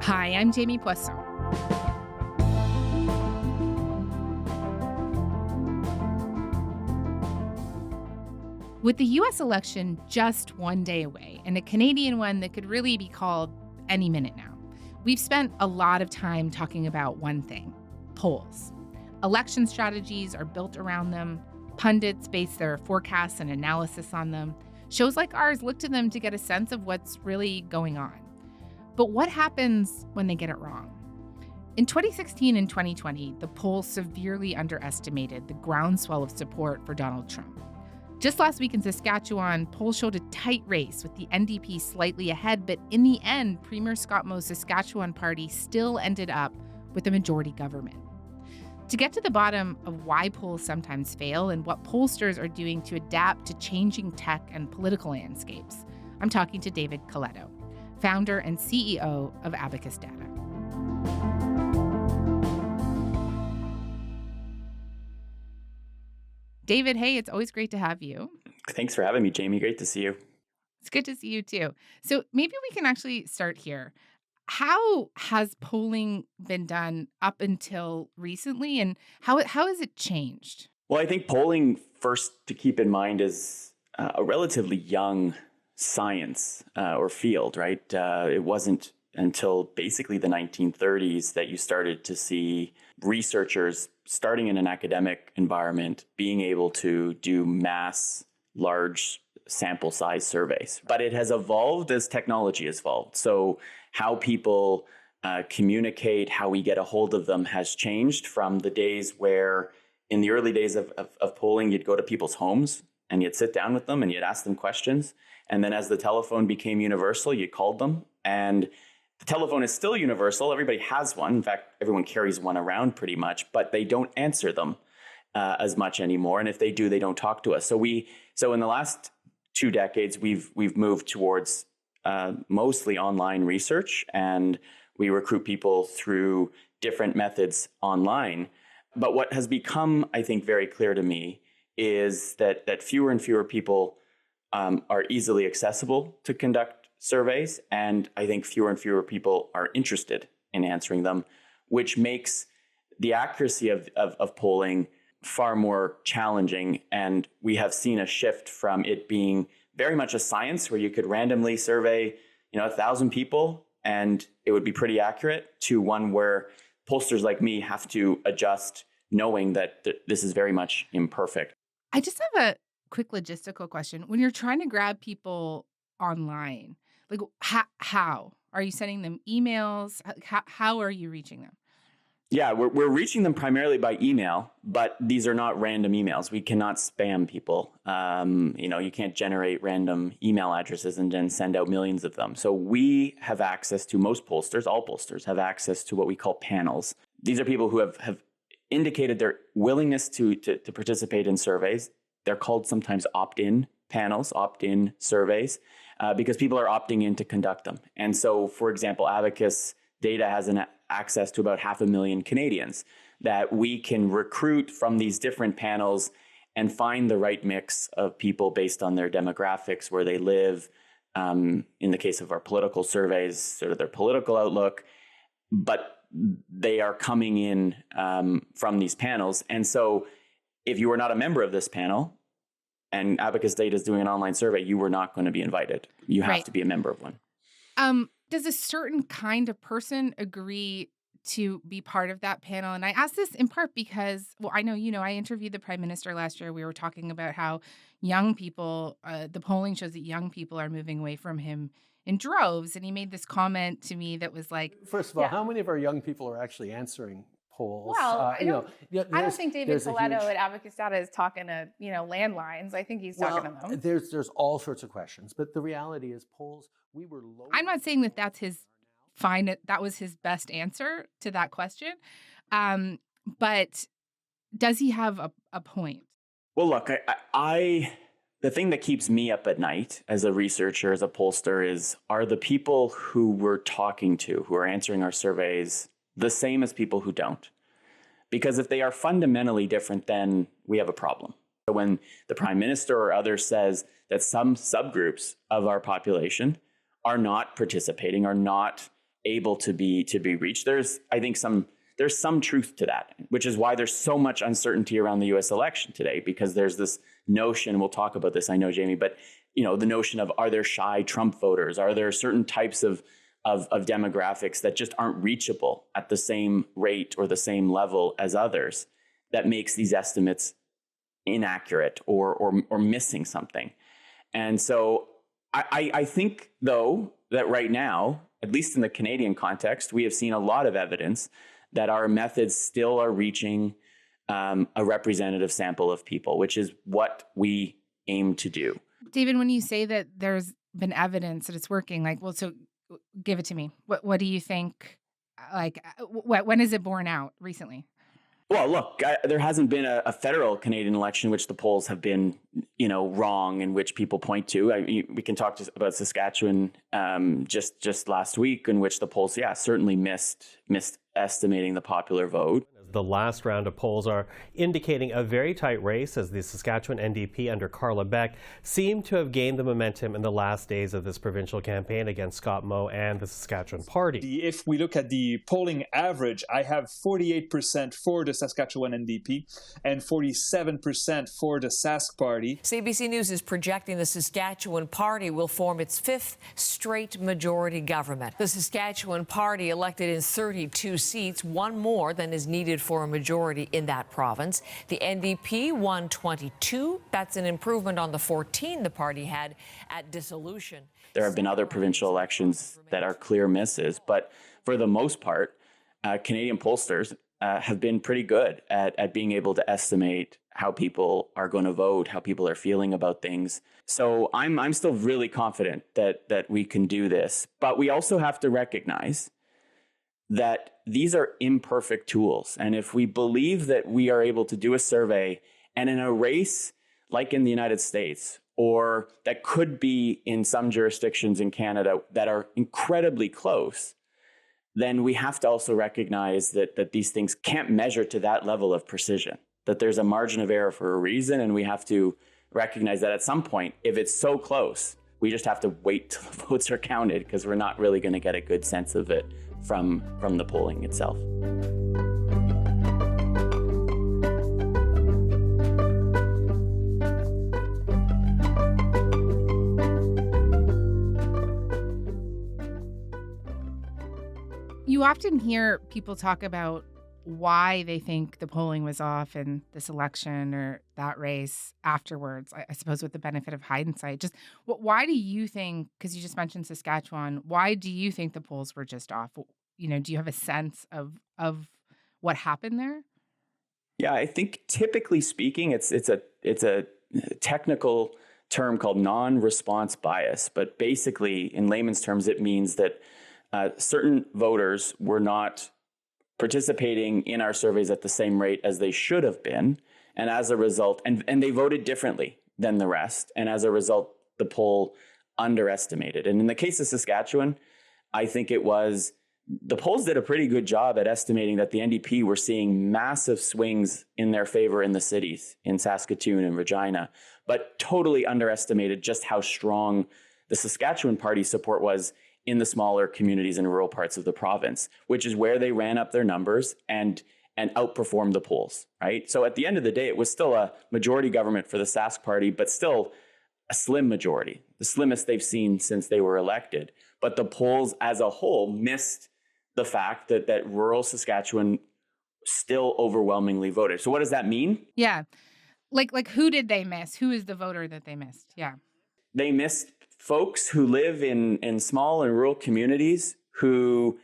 Hi, I'm Jamie Poisson. With the U.S. election just one day away, and a Canadian one that could really be called any minute now, we've spent a lot of time talking about one thing: polls. Election strategies are built around them. Pundits base their forecasts and analysis on them. Shows like ours look to them to get a sense of what's really going on. But what happens when they get it wrong? In 2016 and 2020, the polls severely underestimated the groundswell of support for Donald Trump. Just last week in Saskatchewan, polls showed a tight race with the NDP slightly ahead, but in the end, Premier Scott Moe's Saskatchewan party still ended up with a majority government. To get to the bottom of why polls sometimes fail and what pollsters are doing to adapt to changing tech and political landscapes, I'm talking to David Coletto, founder and CEO of Abacus Data. David, hey, it's always great to have you. Thanks for having me, Jamie. Great to see you. It's good to see you too. So maybe we can actually start here. How has polling been done up until recently, and how has it changed? Well, I think polling, first to keep in mind, is a relatively young science or field, right? It wasn't until basically the 1930s that you started to see researchers starting in an academic environment being able to do mass, large sample size surveys. But it has evolved as technology has evolved. So how people communicate, how we get a hold of them has changed from the days where in the early days of polling, you'd go to people's homes and you'd sit down with them and you'd ask them questions. And then as the telephone became universal, you called them. And the telephone is still universal. Everybody has one. In fact, everyone carries one around pretty much, but they don't answer them as much anymore. And if they do, they don't talk to us. So in the last 2 decades, we've moved towards mostly online research, and we recruit people through different methods online. But what has become, I think, very clear to me is that fewer and fewer people are easily accessible to conduct surveys. And I think fewer and fewer people are interested in answering them, which makes the accuracy of polling far more challenging. And we have seen a shift from it being very much a science where you could randomly survey, 1,000 people and it would be pretty accurate, to one where pollsters like me have to adjust, knowing that this is very much imperfect. I just have a quick logistical question. When you're trying to grab people online, like how are you sending them emails? How are you reaching them? Yeah, we're reaching them primarily by email, but these are not random emails. We cannot spam people. You can't generate random email addresses and then send out millions of them. So we have access to all pollsters have access to what we call panels. These are people who have indicated their willingness to participate in surveys. They're called sometimes opt-in panels, opt-in surveys, because people are opting in to conduct them. And so, for example, Abacus Data has access to about 500,000 Canadians that we can recruit from these different panels and find the right mix of people based on their demographics, where they live, in the case of our political surveys, sort of their political outlook, but they are coming in from these panels. And so if you were not a member of this panel and Abacus Data is doing an online survey, you were not going to be invited. You have to be a member of one. Does a certain kind of person agree to be part of that panel? And I ask this in part because, I know, I interviewed the Prime Minister last year. We were talking about how young people, the polling shows that young people are moving away from him in droves. And he made this comment to me that was like, first of all, how many of our young people are actually answering polls? Well, I don't think David Coletto at Abacus Data is talking to, landlines. I think he's talking to them. There's all sorts of questions, but the reality is polls, we were low. I'm not saying that that's his that was his best answer to that question. But does he have a point? Well, look, the thing that keeps me up at night as a researcher, as a pollster, are the people who we're talking to, who are answering our surveys, the same as people who don't. Because if they are fundamentally different, then we have a problem. So when the Prime Minister or others says that some subgroups of our population are not participating, are not able to be reached. There's some truth to that, which is why there's so much uncertainty around the US election today, because there's this notion, we'll talk about this, I know, Jamie, but the notion of, are there shy Trump voters? Are there certain types of demographics that just aren't reachable at the same rate or the same level as others, that makes these estimates inaccurate or missing something? And so I think, though, that right now, at least in the Canadian context, we have seen a lot of evidence that our methods still are reaching a representative sample of people, which is what we aim to do. David, when you say that there's been evidence that it's working, so give it to me. What do you think? When is it borne out recently? Well, look, there hasn't been a federal Canadian election which the polls have been, wrong, and which people point to. We can talk about Saskatchewan just last week, in which the polls, certainly missed estimating the popular vote. The last round of polls are indicating a very tight race, as the Saskatchewan NDP under Carla Beck seemed to have gained the momentum in the last days of this provincial campaign against Scott Moe and the Saskatchewan Party. If we look at the polling average, I have 48% for the Saskatchewan NDP and 47% for the Sask Party. CBC News is projecting the Saskatchewan Party will form its fifth straight majority government. The Saskatchewan Party elected in 32 seats, one more than is needed for a majority in that province. The NDP won 22. That's an improvement on the 14 the party had at dissolution. There have been other provincial elections that are clear misses, but for the most part, Canadian pollsters have been pretty good at being able to estimate how people are going to vote, how people are feeling about things. So I'm still really confident that we can do this, but we also have to recognize that these are imperfect tools. And if we believe that we are able to do a survey, and in a race like in the United States, or that could be in some jurisdictions in Canada that are incredibly close, then we have to also recognize that these things can't measure to that level of precision, that there's a margin of error for a reason. And we have to recognize that at some point, if it's so close, we just have to wait till the votes are counted, because we're not really going to get a good sense of it from the polling itself. You often hear people talk about why they think the polling was off in this election or that race afterwards, I suppose with the benefit of hindsight. Just why do you think, because you just mentioned Saskatchewan, why do you think the polls were just off? Do you have a sense of what happened there? Yeah, I think typically speaking, it's a technical term called non-response bias. But basically, in layman's terms, it means that certain voters were not participating in our surveys at the same rate as they should have been. And as a result, and they voted differently than the rest. And as a result, the poll underestimated. And in the case of Saskatchewan, I think the polls did a pretty good job at estimating that the NDP were seeing massive swings in their favor in the cities, in Saskatoon and Regina, but totally underestimated just how strong the Saskatchewan Party support was in the smaller communities and rural parts of the province, which is where they ran up their numbers and outperformed the polls, right? So at the end of the day, it was still a majority government for the Sask Party, but still a slim majority, the slimmest they've seen since they were elected. But the polls as a whole missed the fact that rural Saskatchewan still overwhelmingly voted. So what does that mean? Yeah. Like who did they miss? Who is the voter that they missed? Yeah. They missed folks who live in small and rural communities who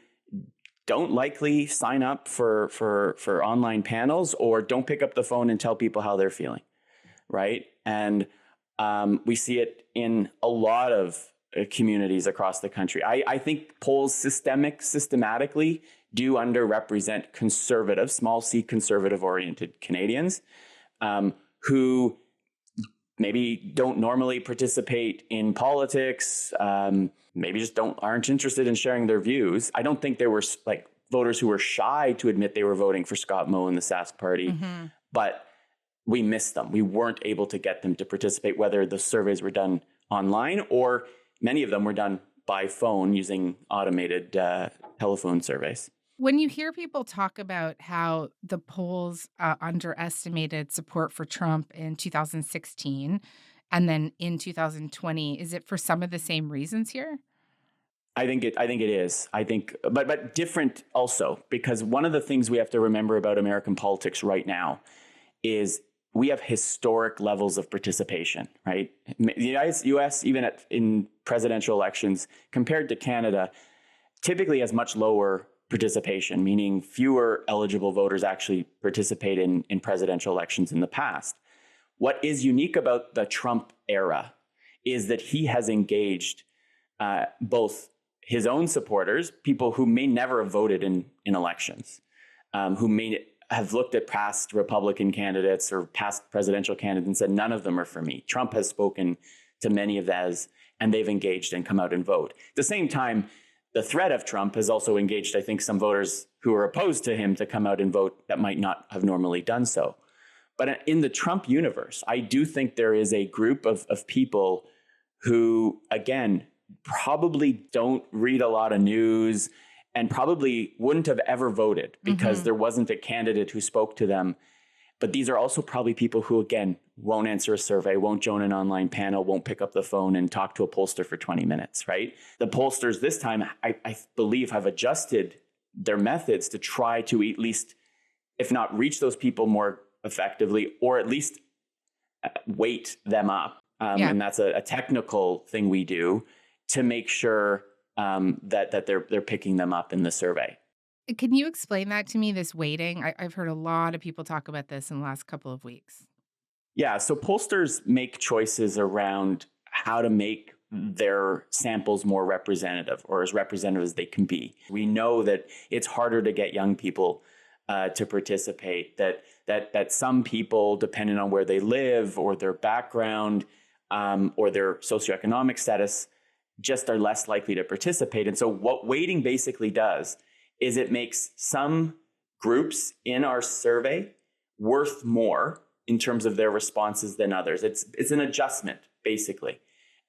don't likely sign up for online panels or don't pick up the phone and tell people how they're feeling, right? And we see it in a lot of communities across the country. I think polls systematically do underrepresent conservative, small c conservative-oriented Canadians who maybe don't normally participate in politics, maybe just aren't interested in sharing their views. I don't think there were voters who were shy to admit they were voting for Scott Moe and the Sask Party, but we missed them. We weren't able to get them to participate, whether the surveys were done online or many of them were done by phone using automated telephone surveys. When you hear people talk about how the polls underestimated support for Trump in 2016 and then in 2020, is it for some of the same reasons here? I think it is. But different also, because one of the things we have to remember about American politics right now is we have historic levels of participation, right? The U.S., even in presidential elections, compared to Canada, typically has much lower participation, meaning fewer eligible voters actually participate in presidential elections in the past. What is unique about the Trump era is that he has engaged both his own supporters, people who may never have voted in elections, who may have looked at past Republican candidates or past presidential candidates and said, none of them are for me. Trump has spoken to many of those, and they've engaged and come out and vote. At the same time, the threat of Trump has also engaged, I think, some voters who are opposed to him to come out and vote that might not have normally done so. But in the Trump universe, I do think there is a group of people who, again, probably don't read a lot of news and probably wouldn't have ever voted because there wasn't a candidate who spoke to them. But these are also probably people who, again, won't answer a survey, won't join an online panel, won't pick up the phone and talk to a pollster for 20 minutes, right? The pollsters this time, I believe, have adjusted their methods to try to at least, if not reach those people more effectively, or at least weight them up. And that's a technical thing we do to make sure that they're picking them up in the survey. Can you explain that to me, this weighting? I've heard a lot of people talk about this in the last couple of weeks. Yeah, so pollsters make choices around how to make their samples more representative, or as representative as they can be. We know that it's harder to get young people to participate, that some people, depending on where they live or their background or their socioeconomic status, just are less likely to participate. And so what weighting basically does is it makes some groups in our survey worth more in terms of their responses than others. It's an adjustment, basically.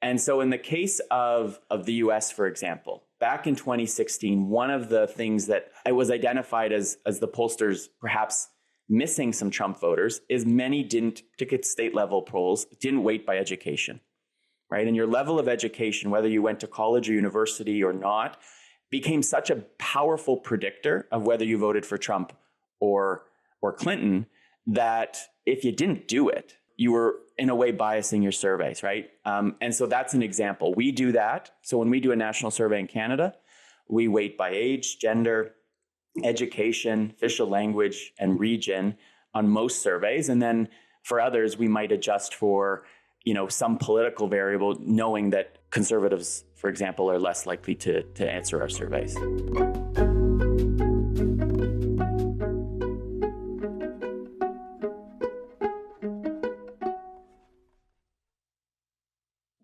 And so in the case of the US, for example, back in 2016, one of the things that was identified as the pollsters perhaps missing some Trump voters is many didn't, particularly at state level polls, didn't weight by education, right? And your level of education, whether you went to college or university or not, became such a powerful predictor of whether you voted for Trump or Clinton that if you didn't do it, you were in a way biasing your surveys, right? And so that's an example. We do that. So when we do a national survey in Canada, we weight by age, gender, education, official language, and region on most surveys. And then for others, we might adjust for, some political variable, knowing that conservatives, for example, are less likely to answer our surveys.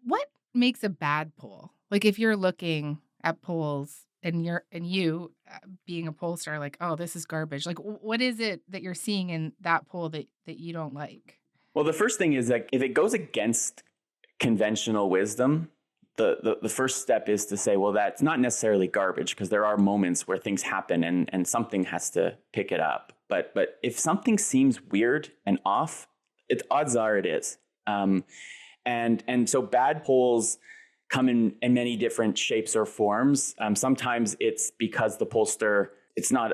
What makes a bad poll? Like, if you're looking at polls and you being a pollster, like, oh, this is garbage. Like, what is it that you're seeing in that poll that you don't like? Well, the first thing is that if it goes against conventional wisdom, the first step is to say, well, that's not necessarily garbage, because there are moments where things happen and something has to pick it up. But if something seems weird and off, odds are it is. And so bad polls come in many different shapes or forms. Sometimes it's because the pollster, it's not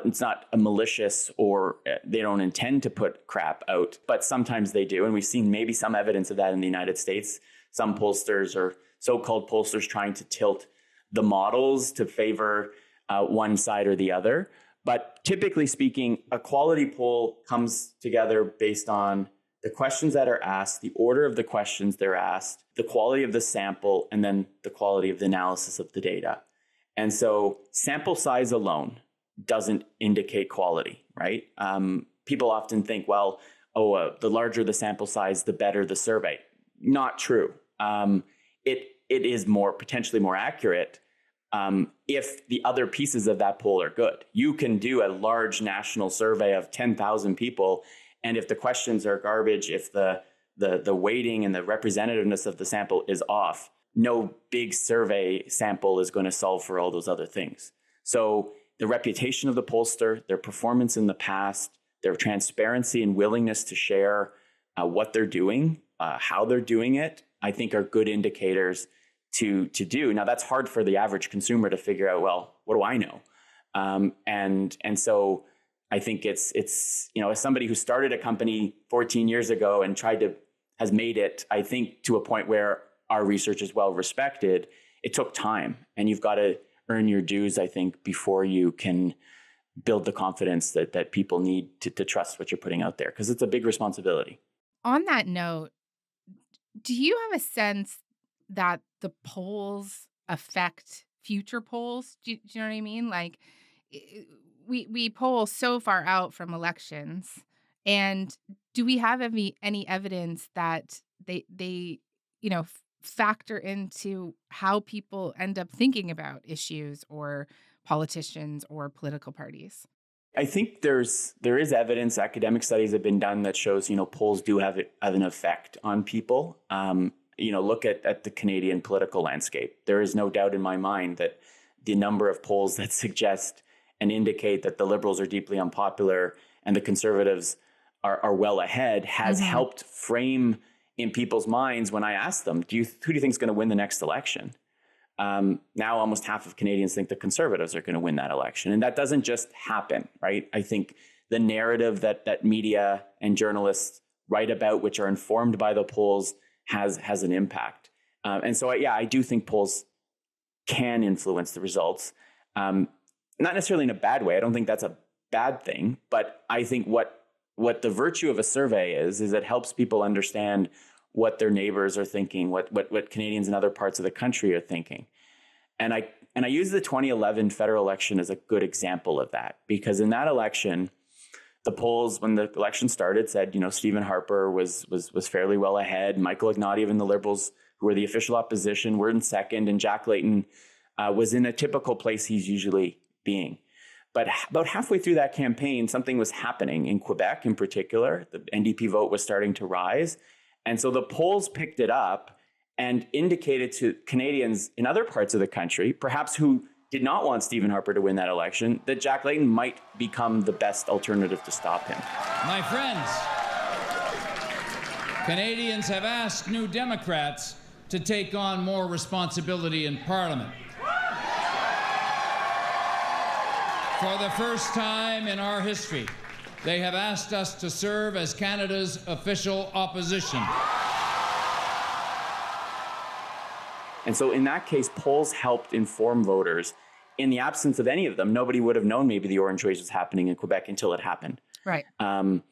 a malicious, or they don't intend to put crap out, but sometimes they do. And we've seen maybe some evidence of that in the United States. Some pollsters, or so-called pollsters, trying to tilt the models to favor one side or the other. But typically speaking, a quality poll comes together based on the questions that are asked, the order of the questions they're asked, the quality of the sample, and then the quality of the analysis of the data. And so sample size alone doesn't indicate quality, right? People often think, well, the larger the sample size, the better the survey. Not true. It is potentially more accurate if the other pieces of that poll are good. You can do a large national survey of 10,000 people, and if the questions are garbage, if the weighting and the representativeness of the sample is off, no big survey sample is going to solve for all those other things. So the reputation of the pollster, their performance in the past, their transparency and willingness to share what they're doing, how they're doing it, I think are good indicators to do. Now, that's hard for the average consumer to figure out, well, what do I know? And so I think it's as somebody who started a company 14 years ago and has made it, I think, to a point where our research is well respected. It took time, and you've got to earn your dues, I think, before you can build the confidence that people need to trust what you're putting out there, because it's a big responsibility. On that note, do you have a sense that the polls affect future polls? Do you know what I mean? Like, we poll so far out from elections, and do we have any evidence that they factor into how people end up thinking about issues or politicians or political parties? I think there is evidence. Academic studies have been done that shows polls do have an effect on people. Look at the Canadian political landscape. There is no doubt in my mind that the number of polls that suggest and indicate that the Liberals are deeply unpopular and the Conservatives are well ahead has helped frame in people's minds when I ask them, who do you think is going to win the next election? Now almost half of Canadians think the Conservatives are going to win that election. And that doesn't just happen, right? I think the narrative that media and journalists write about, which are informed by the polls, has an impact. And so, I do think polls can influence the results. Not necessarily in a bad way. I don't think that's a bad thing. But I think what the virtue of a survey is it helps people understand what their neighbors are thinking, what Canadians in other parts of the country are thinking. And I use the 2011 federal election as a good example of that, because in that election, the polls, when the election started, said, Stephen Harper was fairly well ahead. Michael Ignatieff and the Liberals, who were the official opposition, were in second, and Jack Layton was in a typical place he's usually being. But about halfway through that campaign, something was happening in Quebec in particular. The NDP vote was starting to rise. And so the polls picked it up and indicated to Canadians in other parts of the country, perhaps who did not want Stephen Harper to win that election, that Jack Layton might become the best alternative to stop him. My friends, Canadians have asked New Democrats to take on more responsibility in Parliament. For the first time in our history, they have asked us to serve as Canada's official opposition. And so in that case, polls helped inform voters. In the absence of any of them, nobody would have known maybe the orange wave was happening in Quebec until it happened. Right. And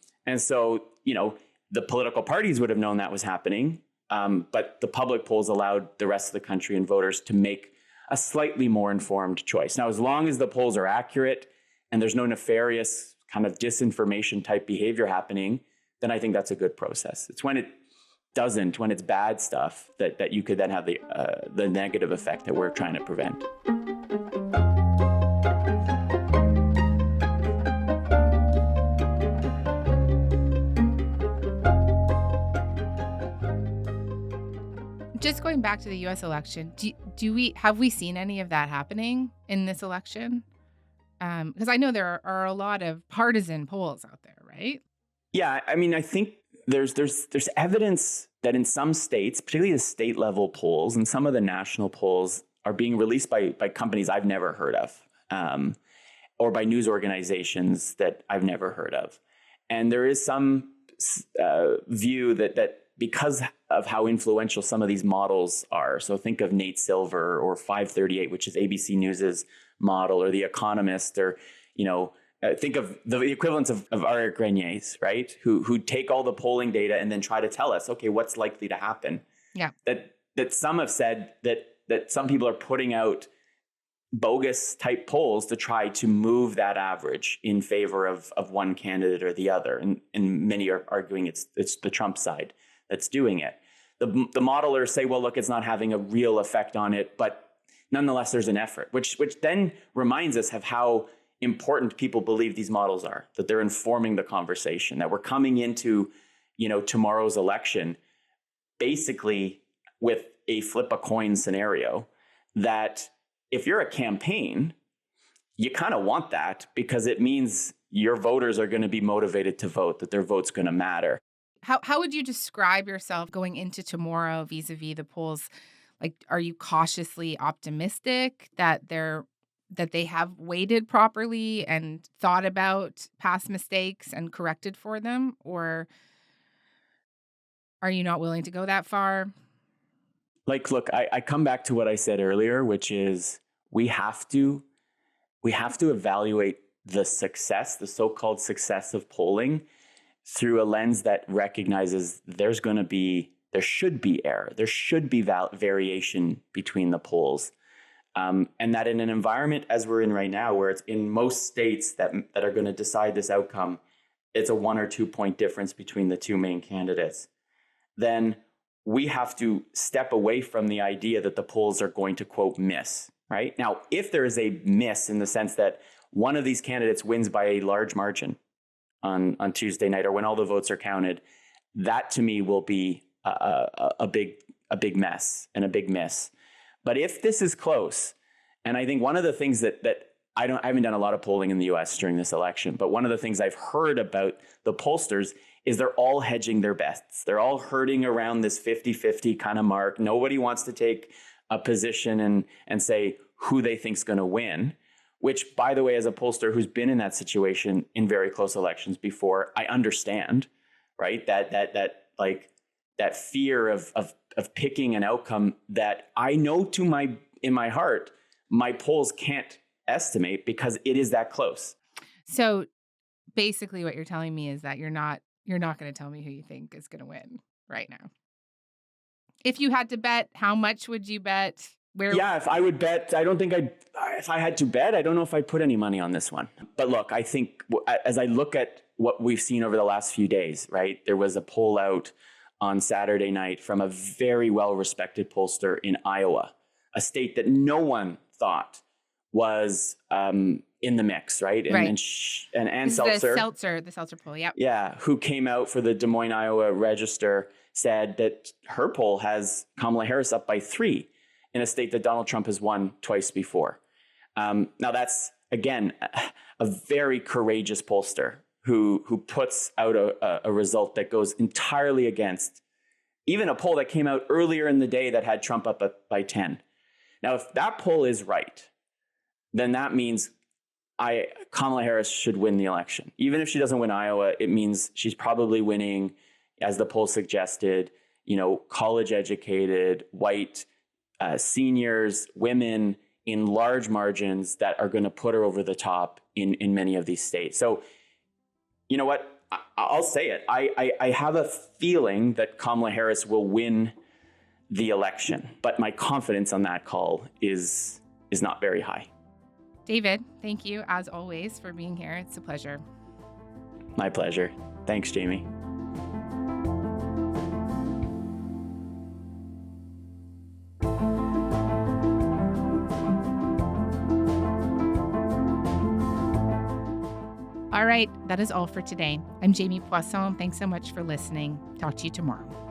so, the political parties would have known that was happening, but the public polls allowed the rest of the country and voters to make a slightly more informed choice. Now, as long as the polls are accurate and there's no nefarious kind of disinformation type behavior happening, then I think that's a good process. It's when it's bad stuff that you could then have the negative effect that we're trying to prevent. Just going back to the U.S. election, have we seen any of that happening in this election? Because I know there are a lot of partisan polls out there, right? Yeah, I mean, I think there's evidence that in some states, particularly the state level polls and some of the national polls, are being released by companies I've never heard of, or by news organizations that I've never heard of. And there is some view that because of how influential some of these models are. So think of Nate Silver or 538, which is ABC News's model, or The Economist, or, think of the equivalents of Eric Grenier's, right? Who take all the polling data and then try to tell us, okay, what's likely to happen? Yeah. That some have said that some people are putting out bogus type polls to try to move that average in favor of one candidate or the other. And many are arguing it's the Trump side that's doing it. The modelers say, well, look, it's not having a real effect on it, but nonetheless, there's an effort, which then reminds us of how important people believe these models are, that they're informing the conversation, that we're coming into, tomorrow's election basically with a flip a coin scenario that if you're a campaign, you kind of want that because it means your voters are going to be motivated to vote, that their vote's going to matter. How would you describe yourself going into tomorrow vis-a-vis the polls? Like, are you cautiously optimistic that they have weighted properly and thought about past mistakes and corrected for them? Or are you not willing to go that far? Like, look, I come back to what I said earlier, which is we have to evaluate the success, the so-called success of polling through a lens that recognizes there should be error. There should be variation between the polls. And that in an environment as we're in right now, where it's in most states that are going to decide this outcome, it's a 1 or 2 point difference between the two main candidates, then we have to step away from the idea that the polls are going to, quote, miss, right? Now, if there is a miss in the sense that one of these candidates wins by a large margin on Tuesday night, or when all the votes are counted, that to me will be a big mess and a big miss. But if this is close, and I think one of the things that I haven't done a lot of polling in the US during this election, but one of the things I've heard about the pollsters is they're all hedging their bets. They're all herding around this 50-50 kind of mark. Nobody wants to take a position and say who they think's going to win, which, by the way, as a pollster who's been in that situation in very close elections before, I understand, right? That fear of picking an outcome that I know in my heart, my polls can't estimate because it is that close. So basically what you're telling me is that you're not going to tell me who you think is going to win right now. If you had to bet, how much would you bet? Yeah, if I would bet, if I had to bet, I don't know if I'd put any money on this one. But look, I think as I look at what we've seen over the last few days, right? There was a poll out on Saturday night from a very well-respected pollster in Iowa, a state that no one thought was in the mix, right? And Ann Seltzer, the Seltzer poll, yep. Yeah, who came out for the Des Moines, Iowa Register, said that her poll has Kamala Harris up by 3 in a state that Donald Trump has won twice before. Now that's, again, a very courageous pollster who puts out a result that goes entirely against even a poll that came out earlier in the day that had Trump up by 10. Now, if that poll is right, then that means Kamala Harris should win the election. Even if she doesn't win Iowa, it means she's probably winning, as the poll suggested, college educated, white seniors, women in large margins that are going to put her over the top in many of these states. So, you know what? I'll say it. I have a feeling that Kamala Harris will win the election, but my confidence on that call is not very high. David, thank you, as always, for being here. It's a pleasure. My pleasure. Thanks, Jamie. All right, that is all for today. I'm Jamie Poisson. Thanks so much for listening. Talk to you tomorrow.